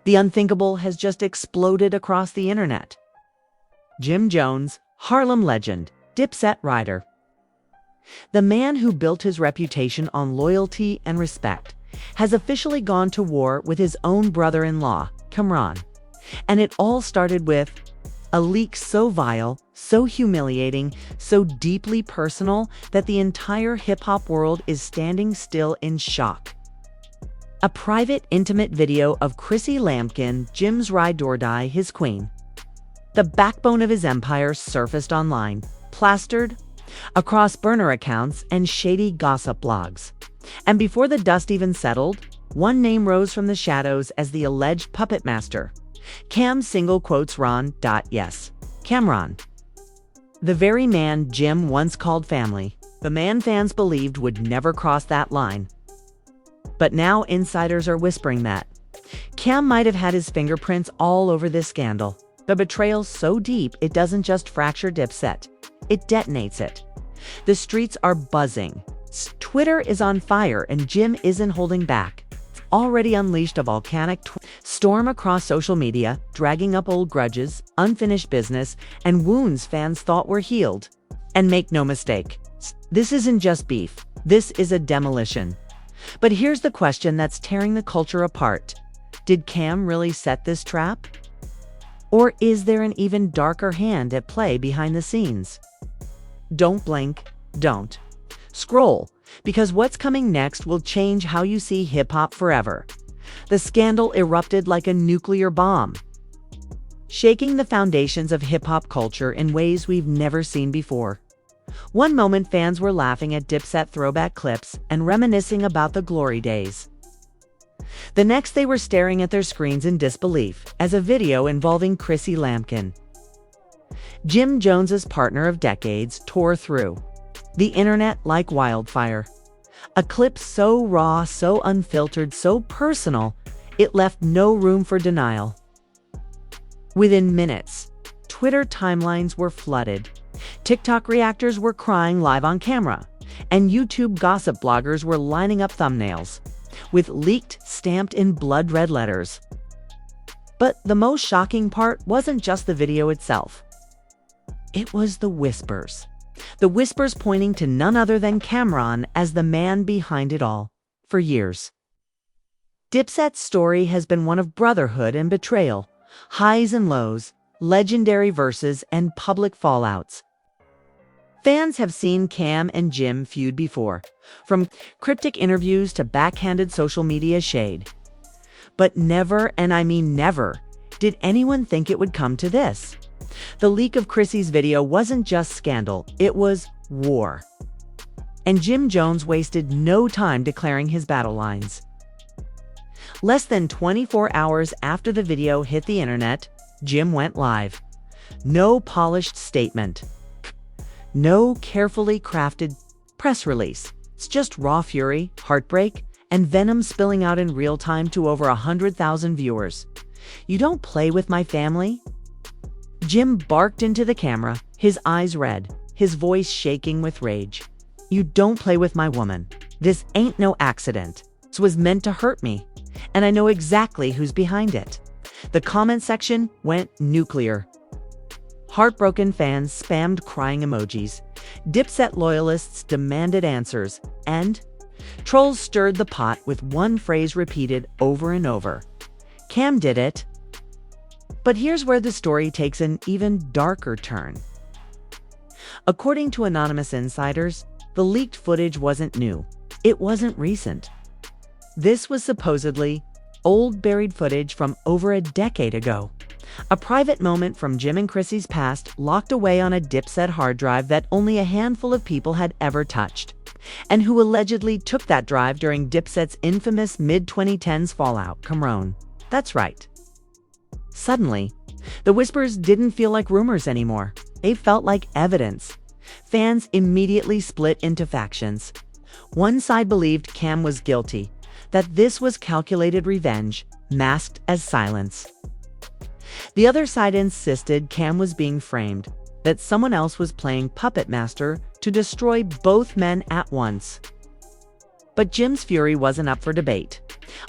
The unthinkable has just exploded across the internet. Jim Jones, Harlem legend, Dipset writer. The man who built his reputation on loyalty and respect has officially gone to war with his own brother-in-law, Camron. And it all started with a leak so vile, so humiliating, so deeply personal that the entire hip-hop world is standing still in shock. A private, intimate video of Chrissy Lampkin, Jim's ride or die, his queen. The backbone of his empire surfaced online, plastered across burner accounts and shady gossip blogs. And before the dust even settled, one name rose from the shadows as the alleged puppet master. Cam single quotes Ron. Yes, Camron. The very man Jim once called family. The man fans believed would never cross that line. But now insiders are whispering that Cam might have had his fingerprints all over this scandal. The betrayal's so deep it doesn't just fracture Dipset, it detonates it. The streets are buzzing. Twitter is on fire and Jim isn't holding back. Already unleashed a volcanic storm across social media, dragging up old grudges, unfinished business, and wounds fans thought were healed. And make no mistake, this isn't just beef, this is a demolition. But here's the question that's tearing the culture apart. Did Cam really set this trap? Or is there an even darker hand at play behind the scenes? Don't blink, don't scroll, because what's coming next will change how you see hip-hop forever. The scandal erupted like a nuclear bomb, shaking the foundations of hip-hop culture in ways we've never seen before. One moment fans were laughing at Dipset throwback clips and reminiscing about the glory days. The next they were staring at their screens in disbelief as a video involving Chrissy Lampkin, Jim Jones's partner of decades, tore through the internet like wildfire. A clip so raw, so unfiltered, so personal, it left no room for denial. Within minutes, Twitter timelines were flooded. TikTok reactors were crying live on camera, and YouTube gossip bloggers were lining up thumbnails with leaked, stamped in blood red letters. But the most shocking part wasn't just the video itself. It was the whispers. The whispers pointing to none other than Camron as the man behind it all, for years. Dipset's story has been one of brotherhood and betrayal, highs and lows, legendary verses, and public fallouts. Fans have seen Cam and Jim feud before, from cryptic interviews to backhanded social media shade. But never, and I mean never, did anyone think it would come to this. The leak of Chrissy's video wasn't just scandal, it was war. And Jim Jones wasted no time declaring his battle lines. Less than 24 hours after the video hit the internet, Jim went live. No polished statement. No carefully crafted press release. It's just raw fury, heartbreak, and venom spilling out in real time to over 100,000 viewers. You don't play with my family? Jim barked into the camera, his eyes red, his voice shaking with rage. You don't play with my woman. This ain't no accident. This was meant to hurt me, and I know exactly who's behind it. The comment section went nuclear. Heartbroken fans spammed crying emojis. Dipset loyalists demanded answers, and trolls stirred the pot with one phrase repeated over and over. Cam did it. But here's where the story takes an even darker turn. According to anonymous insiders, the leaked footage wasn't new. It wasn't recent. This was supposedly old buried footage from over a decade ago. A private moment from Jim and Chrissy's past locked away on a Dipset hard drive that only a handful of people had ever touched, and who allegedly took that drive during Dipset's infamous mid-2010s fallout, Camron. That's right. Suddenly, the whispers didn't feel like rumors anymore. They felt like evidence. Fans immediately split into factions. One side believed Cam was guilty, that this was calculated revenge, masked as silence. The other side insisted Cam was being framed, that someone else was playing puppet master to destroy both men at once. But Jim's fury wasn't up for debate.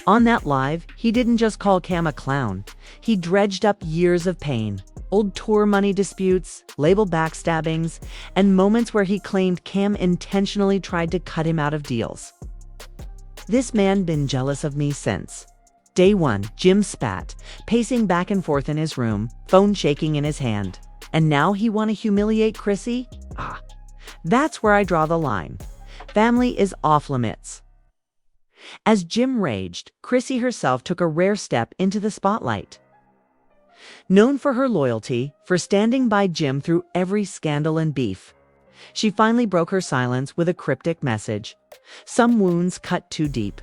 On that live, he didn't just call Cam a clown. He dredged up years of pain, old tour money disputes, label backstabbings, and moments where he claimed Cam intentionally tried to cut him out of deals. "This man been jealous of me since day one," Jim spat, pacing back and forth in his room, phone shaking in his hand. "And now he want to humiliate Chrissy? That's where I draw the line. Family is off limits." As Jim raged, Chrissy herself took a rare step into the spotlight. Known for her loyalty, for standing by Jim through every scandal and beef, she finally broke her silence with a cryptic message. Some wounds cut too deep.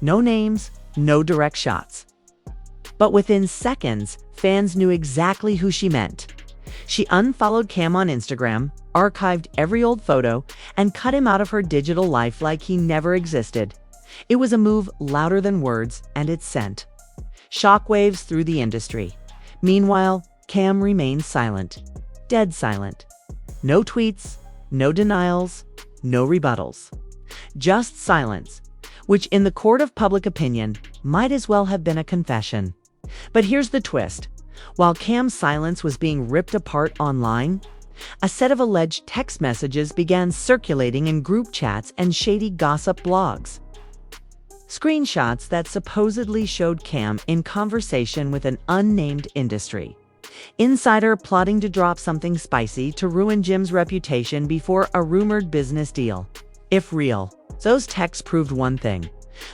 No names, no direct shots. But within seconds, fans knew exactly who she meant. She unfollowed Cam on Instagram, archived every old photo, and cut him out of her digital life like he never existed. It was a move louder than words, and it sent shockwaves through the industry. Meanwhile, Cam remained silent, dead silent. No tweets, no denials, no rebuttals. Just silence, which in the court of public opinion might as well have been a confession. But here's the twist. While Cam's silence was being ripped apart online, a set of alleged text messages began circulating in group chats and shady gossip blogs. Screenshots that supposedly showed Cam in conversation with an unnamed industry insider plotting to drop something spicy to ruin Jim's reputation before a rumored business deal. If real, those texts proved one thing.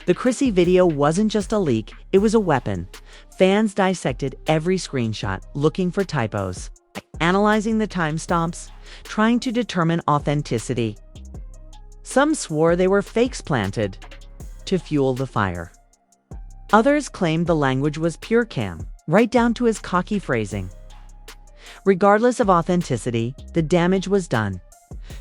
The Chrissy video wasn't just a leak, it was a weapon. Fans dissected every screenshot, looking for typos, analyzing the timestamps, trying to determine authenticity. Some swore they were fakes planted to fuel the fire. Others claimed the language was pure Cam, right down to his cocky phrasing. Regardless of authenticity, the damage was done.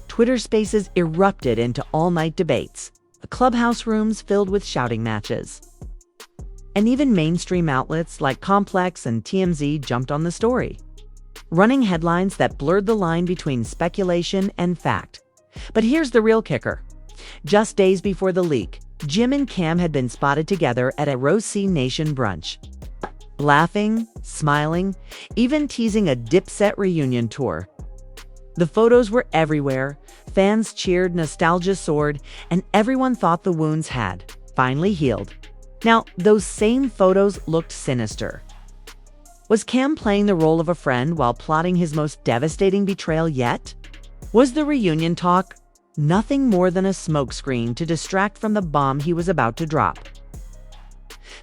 Twitter spaces erupted into all-night debates, clubhouse rooms filled with shouting matches. And even mainstream outlets like Complex and TMZ jumped on the story, running headlines that blurred the line between speculation and fact. But here's the real kicker. Just days before the leak, Jim and Cam had been spotted together at a Rose C Nation brunch, laughing, smiling, even teasing a Dipset reunion tour. The photos were everywhere, fans cheered, nostalgia soared, and everyone thought the wounds had finally healed. Now, those same photos looked sinister. Was Cam playing the role of a friend while plotting his most devastating betrayal yet? Was the reunion talk nothing more than a smokescreen to distract from the bomb he was about to drop?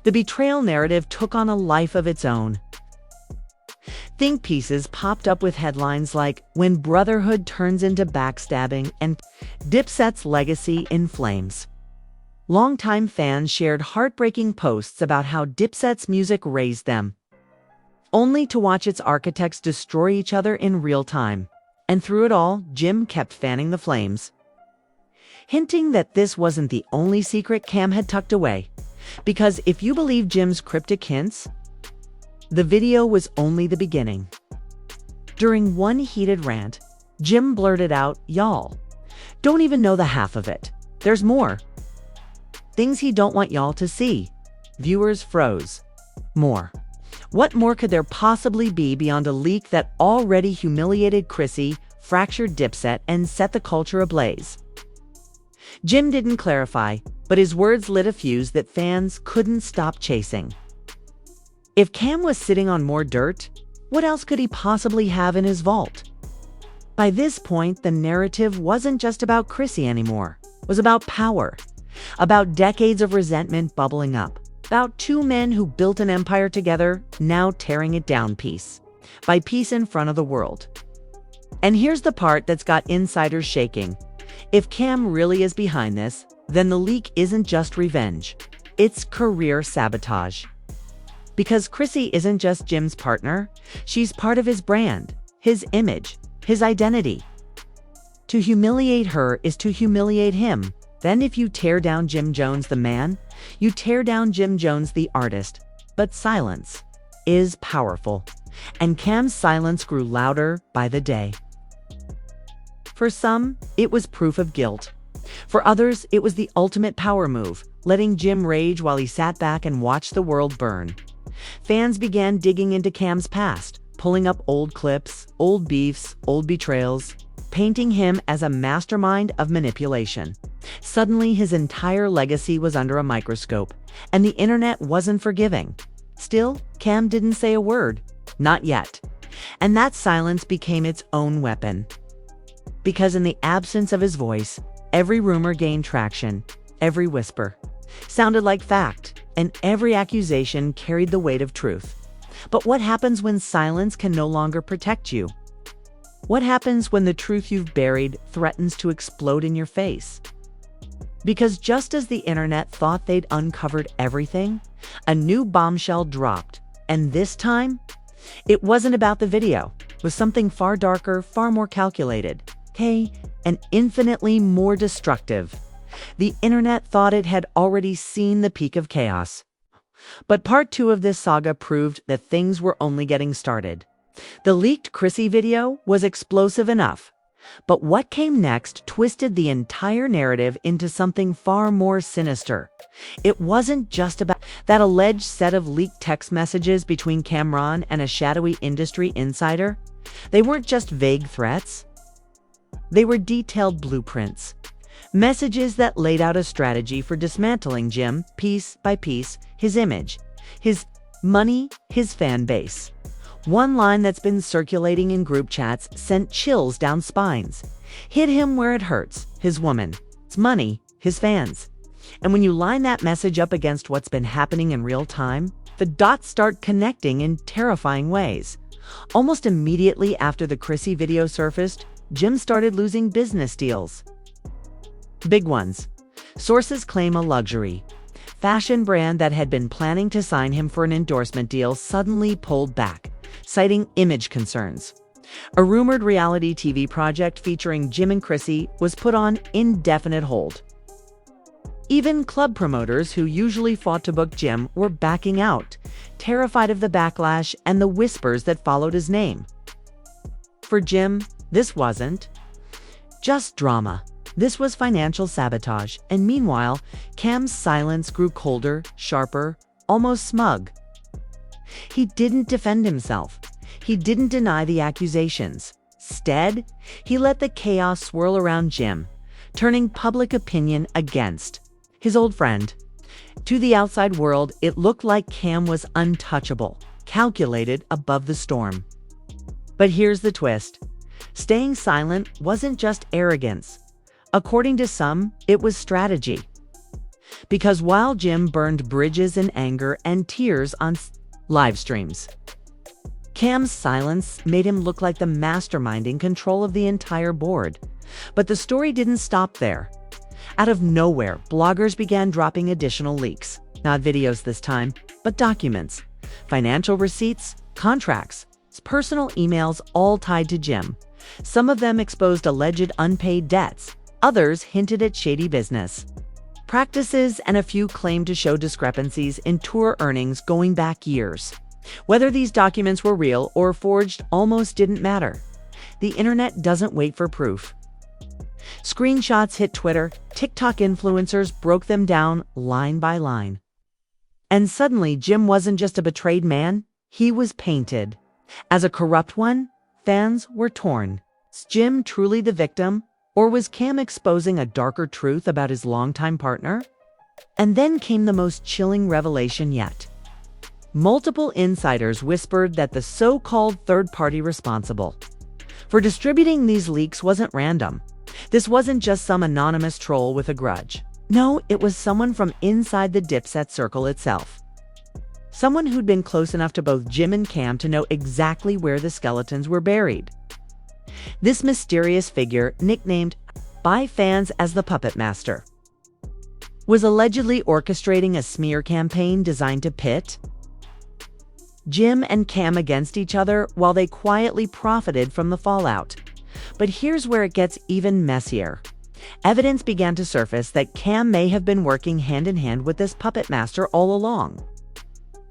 The betrayal narrative took on a life of its own. Think pieces popped up with headlines like "When Brotherhood Turns into Backstabbing" and "Dipset's Legacy in Flames." Longtime fans shared heartbreaking posts about how Dipset's music raised them, only to watch its architects destroy each other in real time. And through it all, Jim kept fanning the flames, hinting that this wasn't the only secret Cam had tucked away. Because if you believe Jim's cryptic hints, the video was only the beginning. During one heated rant, Jim blurted out, "Y'all don't even know the half of it. There's more. Things he don't want y'all to see." Viewers froze. More. What more could there possibly be beyond a leak that already humiliated Chrissy, fractured Dipset, and set the culture ablaze? Jim didn't clarify, but his words lit a fuse that fans couldn't stop chasing. If Cam was sitting on more dirt, what else could he possibly have in his vault? By this point, the narrative wasn't just about Chrissy anymore. It was about power, about decades of resentment bubbling up, about two men who built an empire together, now tearing it down piece by piece in front of the world. And here's the part that's got insiders shaking. If Cam really is behind this, then the leak isn't just revenge. It's career sabotage. Because Chrissy isn't just Jim's partner, she's part of his brand, his image, his identity. To humiliate her is to humiliate him. Then if you tear down Jim Jones the man, you tear down Jim Jones the artist. But silence is powerful, and Cam's silence grew louder by the day. For some, it was proof of guilt. For others, it was the ultimate power move, letting Jim rage while he sat back and watched the world burn. Fans began digging into Cam's past, pulling up old clips, old beefs, old betrayals, painting him as a mastermind of manipulation. Suddenly, his entire legacy was under a microscope, and the internet wasn't forgiving. Still, Cam didn't say a word. Not yet. And that silence became its own weapon. Because in the absence of his voice, every rumor gained traction, every whisper sounded like fact, and every accusation carried the weight of truth. But what happens when silence can no longer protect you? What happens when the truth you've buried threatens to explode in your face? Because just as the internet thought they'd uncovered everything, a new bombshell dropped. And this time, it wasn't about the video. It was something far darker, far more calculated. And infinitely more destructive. The internet thought it had already seen the peak of chaos. But part 2 of this saga proved that things were only getting started. The leaked Chrissy video was explosive enough. But what came next twisted the entire narrative into something far more sinister. It wasn't just about that alleged set of leaked text messages between Camron and a shadowy industry insider. They weren't just vague threats. They were detailed blueprints. Messages that laid out a strategy for dismantling Jim, piece by piece, his image, his money, his fan base. One line that's been circulating in group chats sent chills down spines. Hit him where it hurts, his woman, his money, his fans. And when you line that message up against what's been happening in real time, the dots start connecting in terrifying ways. Almost immediately after the Chrissy video surfaced, Jim started losing business deals. Big ones. Sources claim a luxury fashion brand that had been planning to sign him for an endorsement deal suddenly pulled back, citing image concerns. A rumored reality TV project featuring Jim and Chrissy was put on indefinite hold. Even club promoters who usually fought to book Jim were backing out, terrified of the backlash and the whispers that followed his name. For Jim, this wasn't just drama. This was financial sabotage, and meanwhile, Cam's silence grew colder, sharper, almost smug. He didn't defend himself. He didn't deny the accusations. Instead, he let the chaos swirl around Jim, turning public opinion against his old friend. To the outside world, it looked like Cam was untouchable, calculated above the storm. But here's the twist. Staying silent wasn't just arrogance. According to some, it was strategy. Because while Jim burned bridges in anger and tears on live streams, Cam's silence made him look like the mastermind in control of the entire board. But the story didn't stop there. Out of nowhere, bloggers began dropping additional leaks. Not videos this time, but documents, financial receipts, contracts, personal emails, all tied to Jim. Some of them exposed alleged unpaid debts. Others hinted at shady business practices, and a few claimed to show discrepancies in tour earnings going back years. Whether these documents were real or forged almost didn't matter. The internet doesn't wait for proof. Screenshots hit Twitter, TikTok influencers broke them down line by line. And suddenly, Jim wasn't just a betrayed man, he was painted as a corrupt one. Fans were torn. Was Jim truly the victim? Or was Cam exposing a darker truth about his longtime partner? And then came the most chilling revelation yet. Multiple insiders whispered that the so-called third party responsible for distributing these leaks wasn't random. This wasn't just some anonymous troll with a grudge. No, it was someone from inside the Dipset circle itself. Someone who'd been close enough to both Jim and Cam to know exactly where the skeletons were buried. This mysterious figure, nicknamed by fans as the Puppet Master, was allegedly orchestrating a smear campaign designed to pit Jim and Cam against each other while they quietly profited from the fallout. But here's where it gets even messier. Evidence began to surface that Cam may have been working hand in hand with this puppet master all along.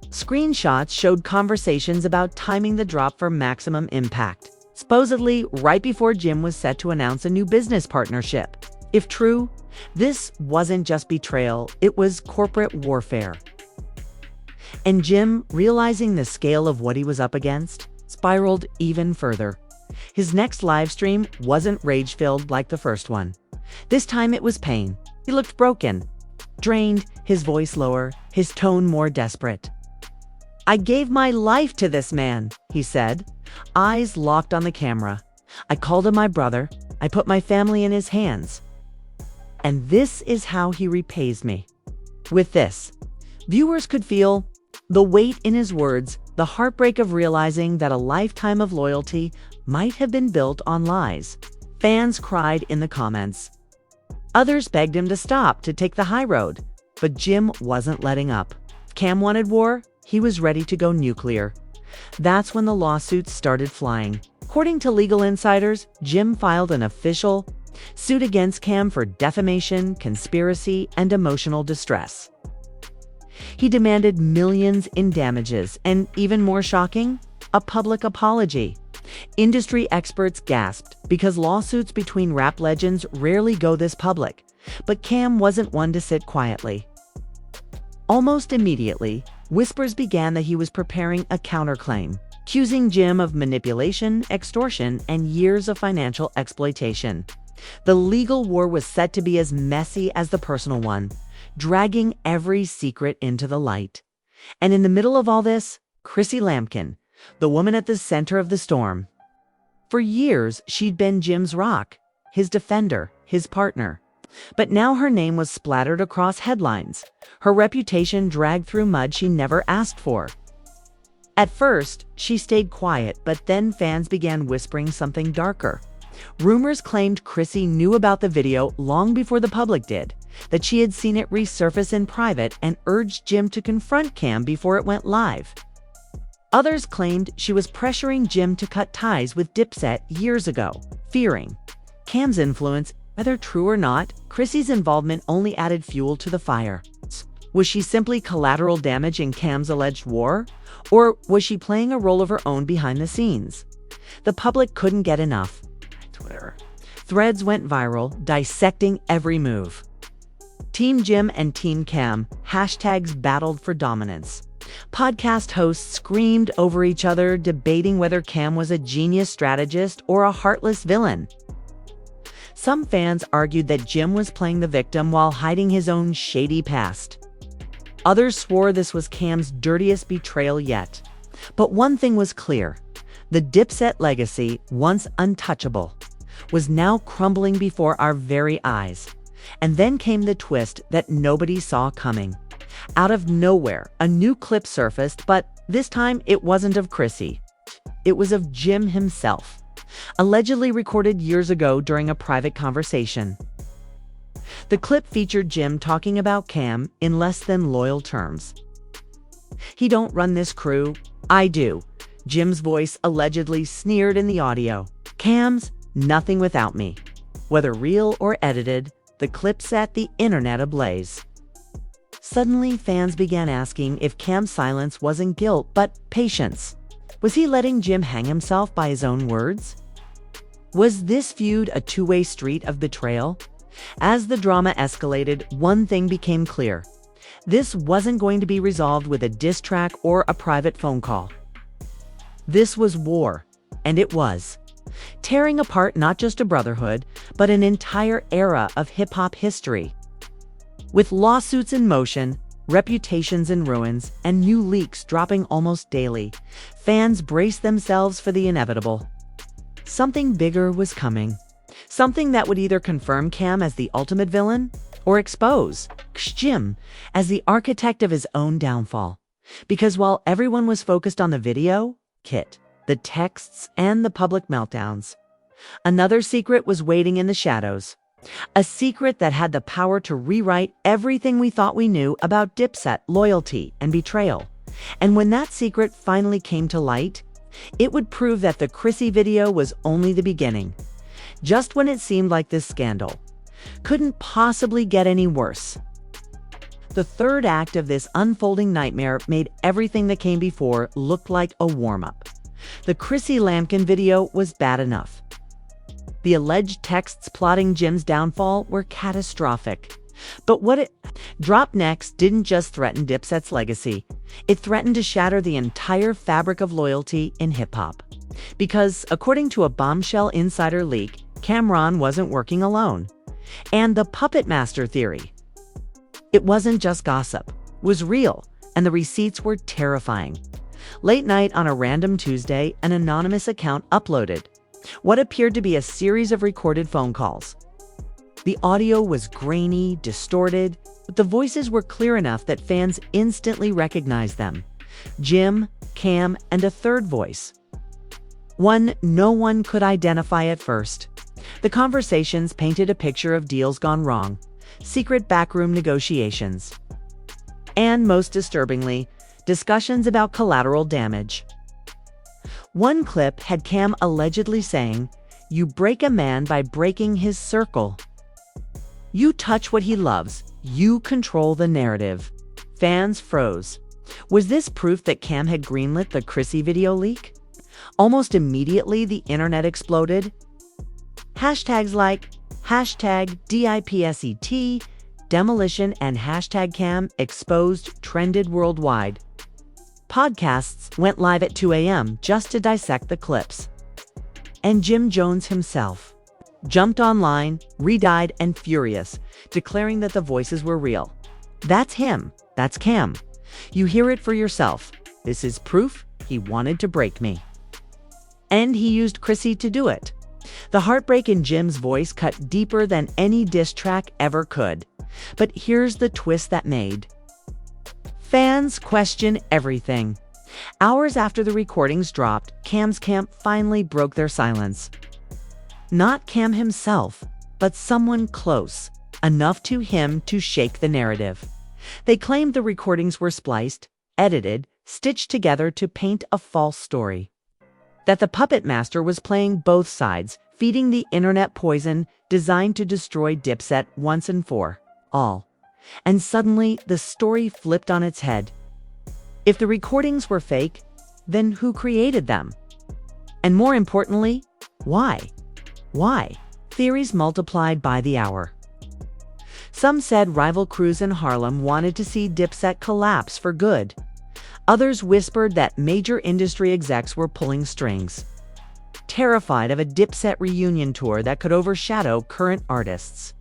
Screenshots showed conversations about timing the drop for maximum impact, supposedly right before Jim was set to announce a new business partnership. If true, this wasn't just betrayal, it was corporate warfare. And Jim, realizing the scale of what he was up against, spiraled even further. His next live stream wasn't rage-filled like the first one. This time it was pain. He looked broken, drained, his voice lower, his tone more desperate. "I gave my life to this man," he said, eyes locked on the camera. "I called him my brother. I put my family in his hands. And this is how he repays me." With this, viewers could feel the weight in his words, the heartbreak of realizing that a lifetime of loyalty might have been built on lies. Fans cried in the comments. Others begged him to stop, to take the high road. But Jim wasn't letting up. Cam wanted war. He was ready to go nuclear. That's when the lawsuits started flying. According to legal insiders, Jim filed an official suit against Cam for defamation, conspiracy, and emotional distress. He demanded millions in damages and, even more shocking, a public apology. Industry experts gasped because lawsuits between rap legends rarely go this public, but Cam wasn't one to sit quietly. Almost immediately, whispers began that he was preparing a counterclaim, accusing Jim of manipulation, extortion, and years of financial exploitation. The legal war was set to be as messy as the personal one, dragging every secret into the light. And in the middle of all this, Chrissy Lampkin, the woman at the center of the storm. For years, she'd been Jim's rock, his defender, his partner. But now her name was splattered across headlines, her reputation dragged through mud she never asked for. At first, she stayed quiet, but then fans began whispering something darker. Rumors claimed Chrissy knew about the video long before the public did, that she had seen it resurface in private and urged Jim to confront Cam before it went live. Others claimed she was pressuring Jim to cut ties with Dipset years ago, fearing Cam's influence. Whether true or not, Chrissy's involvement only added fuel to the fire. Was she simply collateral damage in Cam's alleged war? Or was she playing a role of her own behind the scenes? The public couldn't get enough. Twitter. Threads went viral, dissecting every move. Team Jim and Team Cam hashtags battled for dominance. Podcast hosts screamed over each other, debating whether Cam was a genius strategist or a heartless villain. Some fans argued that Jim was playing the victim while hiding his own shady past. Others swore this was Cam's dirtiest betrayal yet. But one thing was clear. The Dipset legacy, once untouchable, was now crumbling before our very eyes. And then came the twist that nobody saw coming. Out of nowhere, a new clip surfaced, but this time it wasn't of Chrissy. It was of Jim himself, allegedly recorded years ago during a private conversation. The clip featured Jim talking about Cam in less than loyal terms. "He don't run this crew, I do," Jim's voice allegedly sneered in the audio. "Cam's nothing without me." Whether real or edited, the clip set the internet ablaze. Suddenly, fans began asking if Cam's silence wasn't guilt, but patience. Was he letting Jim hang himself by his own words? Was this feud a two-way street of betrayal? As the drama escalated, one thing became clear. This wasn't going to be resolved with a diss track or a private phone call. This was war, and it was. Tearing apart not just a brotherhood, but an entire era of hip-hop history. With lawsuits in motion, reputations in ruins, and new leaks dropping almost daily, fans braced themselves for the inevitable. Something bigger was coming. Something that would either confirm Cam as the ultimate villain or expose Jim as the architect of his own downfall. Because while everyone was focused on the video, the texts, and the public meltdowns, another secret was waiting in the shadows. A secret that had the power to rewrite everything we thought we knew about Dipset loyalty and betrayal. And when that secret finally came to light, it would prove that the Chrissy video was only the beginning. Just when it seemed like this scandal couldn't possibly get any worse. The third act of this unfolding nightmare made everything that came before look like a warm-up. The Chrissy Lampkin video was bad enough. The alleged texts plotting Jim's downfall were catastrophic. But what it dropped next didn't just threaten Dipset's legacy. It threatened to shatter the entire fabric of loyalty in hip-hop. Because, according to a bombshell insider leak, Camron wasn't working alone. And the puppet master theory, it wasn't just gossip, was real, and the receipts were terrifying. Late night on a random Tuesday, an anonymous account uploaded what appeared to be a series of recorded phone calls. The audio was grainy, distorted, but the voices were clear enough that fans instantly recognized them. Jim, Cam, and a third voice. One no one could identify at first. The conversations painted a picture of deals gone wrong, secret backroom negotiations, and most disturbingly, discussions about collateral damage. One clip had Cam allegedly saying, "You break a man by breaking his circle. You touch what he loves. You control the narrative." Fans froze. Was this proof that Cam had greenlit the Chrissy video leak? Almost immediately, the internet exploded. Hashtags like #DIPSET, demolition, and #Cam exposed trended worldwide. Podcasts went live at 2 a.m. just to dissect the clips. And Jim Jones himself jumped online, re-dyed and furious, declaring that the voices were real. "That's him. That's Cam. You hear it for yourself. This is proof he wanted to break me." And he used Chrissy to do it. The heartbreak in Jim's voice cut deeper than any diss track ever could. But here's the twist that made fans question everything. Hours after the recordings dropped, Cam's camp finally broke their silence. Not Cam himself, but someone close, enough to him to shake the narrative. They claimed the recordings were spliced, edited, stitched together to paint a false story. That the puppet master was playing both sides, feeding the internet poison designed to destroy Dipset once and for all. And suddenly, the story flipped on its head. If the recordings were fake, then who created them? And more importantly, why? Why? Theories multiplied by the hour. Some said rival crews in Harlem wanted to see Dipset collapse for good. Others whispered that major industry execs were pulling strings, terrified of a Dipset reunion tour that could overshadow current artists.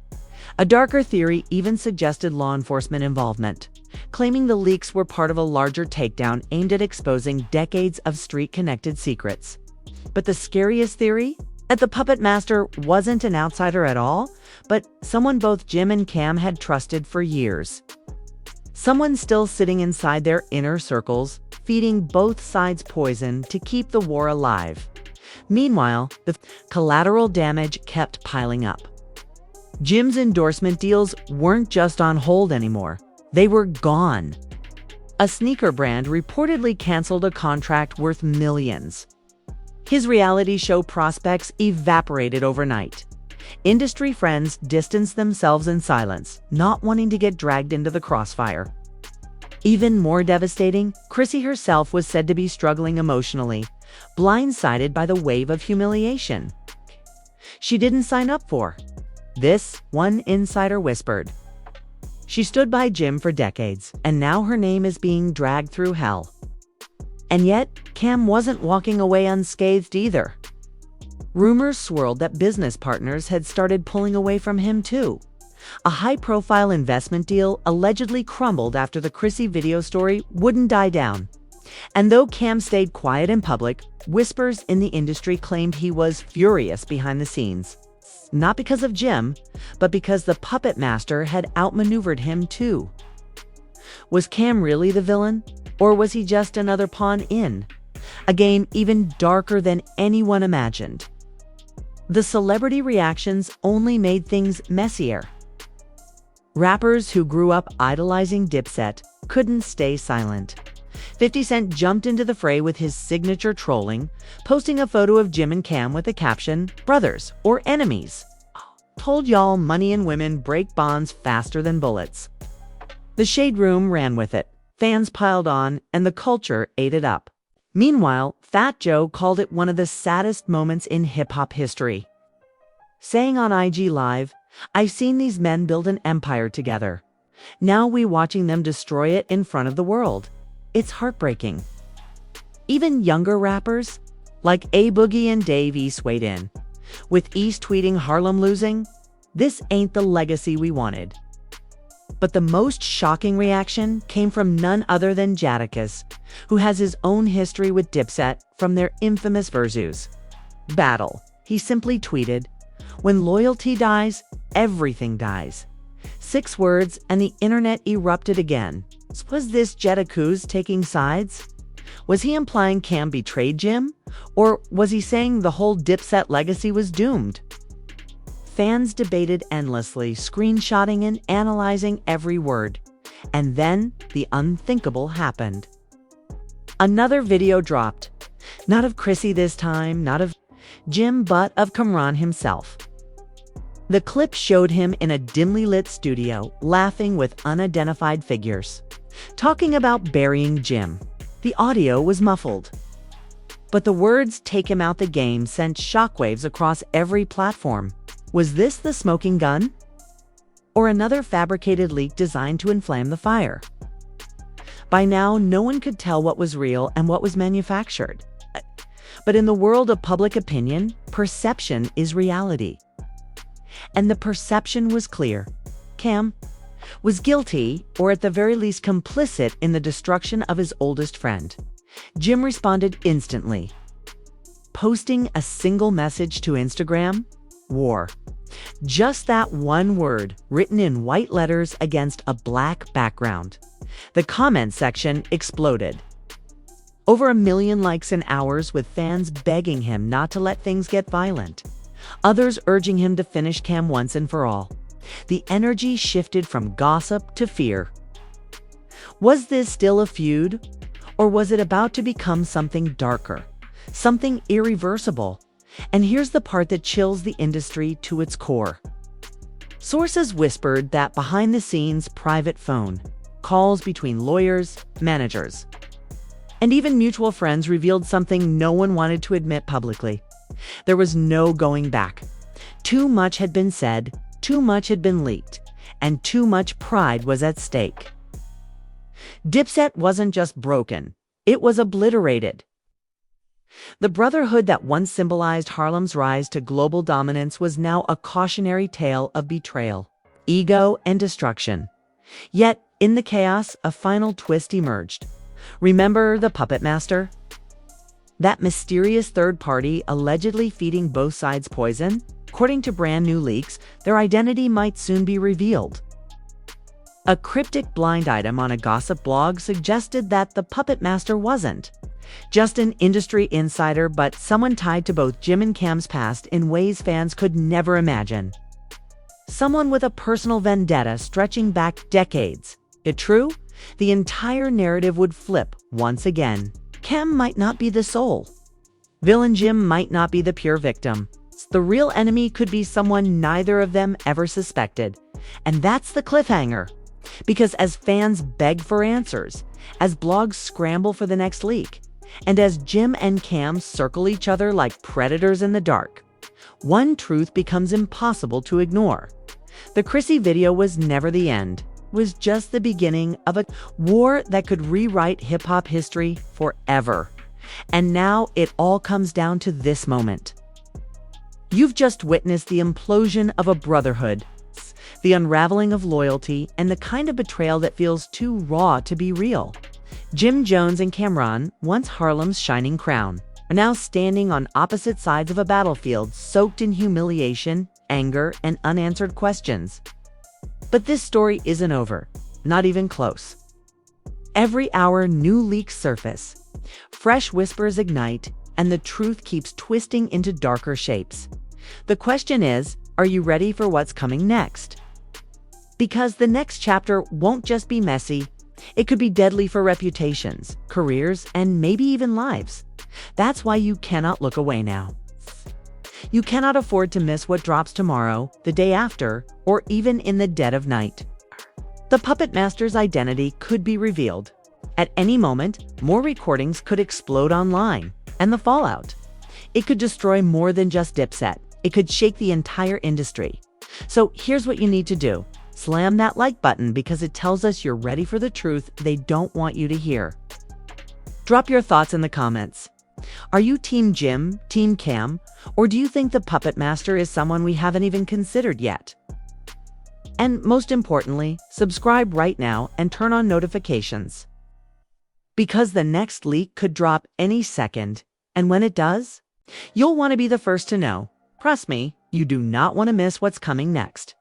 A darker theory even suggested law enforcement involvement, claiming the leaks were part of a larger takedown aimed at exposing decades of street-connected secrets. But the scariest theory? That the puppet master wasn't an outsider at all, but someone both Jim and Cam had trusted for years. Someone still sitting inside their inner circles, feeding both sides poison to keep the war alive. Meanwhile, the collateral damage kept piling up. Jim's endorsement deals weren't just on hold anymore. They were gone. A sneaker brand reportedly canceled a contract worth millions. His reality show prospects evaporated overnight. Industry friends distanced themselves in silence, not wanting to get dragged into the crossfire. Even more devastating, Chrissy herself was said to be struggling emotionally, blindsided by the wave of humiliation she didn't sign up for. This, one insider whispered. She stood by Jim for decades, and now her name is being dragged through hell. And yet, Cam wasn't walking away unscathed either. Rumors swirled that business partners had started pulling away from him too. A high-profile investment deal allegedly crumbled after the Chrissy video story wouldn't die down. And though Cam stayed quiet in public, whispers in the industry claimed he was furious behind the scenes. Not because of Jim, but because the puppet master had outmaneuvered him too. Was Cam really the villain? Or was he just another pawn in a game even darker than anyone imagined? The celebrity reactions only made things messier. Rappers who grew up idolizing Dipset couldn't stay silent. 50 Cent jumped into the fray with his signature trolling, posting a photo of Jim and Cam with the caption, "Brothers or enemies? Told y'all money and women break bonds faster than bullets." The Shade Room ran with it. Fans piled on, and the culture ate it up. Meanwhile, Fat Joe called it one of the saddest moments in hip-hop history. saying on IG Live, "I've seen these men build an empire together. Now we watching them destroy it in front of the world. It's heartbreaking." Even younger rappers, like A Boogie and Dave East, weighed in, with East tweeting Harlem losing, "This ain't the legacy we wanted." But the most shocking reaction came from none other than Jadakiss, who has his own history with Dipset from their infamous Versus battle. He simply tweeted, "When loyalty dies, everything dies." 6 words and the internet erupted again. Was this Jadakiss taking sides? Was he implying Cam betrayed Jim? Or was he saying the whole Dipset legacy was doomed? Fans debated endlessly, screenshotting and analyzing every word. And then the unthinkable happened. Another video dropped. Not of Chrissy this time, not of Jim, but of Camron himself. The clip showed him in a dimly lit studio, laughing with unidentified figures, talking about burying Jim. The audio was muffled, but the words "take him out the game" sent shockwaves across every platform. Was this the smoking gun? Or another fabricated leak designed to inflame the fire? By now, no one could tell what was real and what was manufactured. But in the world of public opinion, perception is reality. And the perception was clear. Cam was guilty, or at the very least complicit, in the destruction of his oldest friend. Jim responded instantly, posting a single message to Instagram: "War." Just that one word, written in white letters against a black background. The comment section exploded. Over 1 million likes in hours, with fans begging him not to let things get violent. Others urging him to finish Cam once and for all. The energy shifted from gossip to fear. Was this still a feud? Or was it about to become something darker? Something irreversible? And here's the part that chills the industry to its core. Sources whispered that behind the scenes, private phone calls between lawyers, managers, and even mutual friends revealed something no one wanted to admit publicly. There was no going back. Too much had been said, too much had been leaked, and too much pride was at stake. Dipset wasn't just broken, it was obliterated. The brotherhood that once symbolized Harlem's rise to global dominance was now a cautionary tale of betrayal, ego, and destruction. Yet, in the chaos, a final twist emerged. Remember the puppet master? That mysterious third party allegedly feeding both sides poison? According to brand new leaks, their identity might soon be revealed. A cryptic blind item on a gossip blog suggested that the puppet master wasn't just an industry insider, but someone tied to both Jim and Cam's past in ways fans could never imagine. Someone with a personal vendetta stretching back decades. If true, the entire narrative would flip once again. Cam might not be the sole villain, Jim might not be the pure victim. The real enemy could be someone neither of them ever suspected. And that's the cliffhanger. Because as fans beg for answers, as blogs scramble for the next leak, and as Jim and Cam circle each other like predators in the dark, one truth becomes impossible to ignore. The Chrissy video was never the end. It was just the beginning of a war that could rewrite hip-hop history forever. And now it all comes down to this moment. You've just witnessed the implosion of a brotherhood, the unraveling of loyalty, and the kind of betrayal that feels too raw to be real. Jim Jones and Camron, once Harlem's shining crown, are now standing on opposite sides of a battlefield soaked in humiliation, anger, and unanswered questions. But this story isn't over, not even close. Every hour, new leaks surface, fresh whispers ignite, and the truth keeps twisting into darker shapes. The question is, are you ready for what's coming next? Because the next chapter won't just be messy, it could be deadly for reputations, careers, and maybe even lives. That's why you cannot look away now. You cannot afford to miss what drops tomorrow, the day after, or even in the dead of night. The puppet master's identity could be revealed. At any moment, more recordings could explode online, and the fallout. It could destroy more than just Dipset. It could shake the entire industry. So here's what you need to do. Slam that like button because it tells us you're ready for the truth they don't want you to hear. Drop your thoughts in the comments. Are you Team Jim, Team Cam, or do you think the puppet master is someone we haven't even considered yet? And most importantly, subscribe right now and turn on notifications. Because the next leak could drop any second, and when it does, you'll want to be the first to know. Trust me, you do not want to miss what's coming next.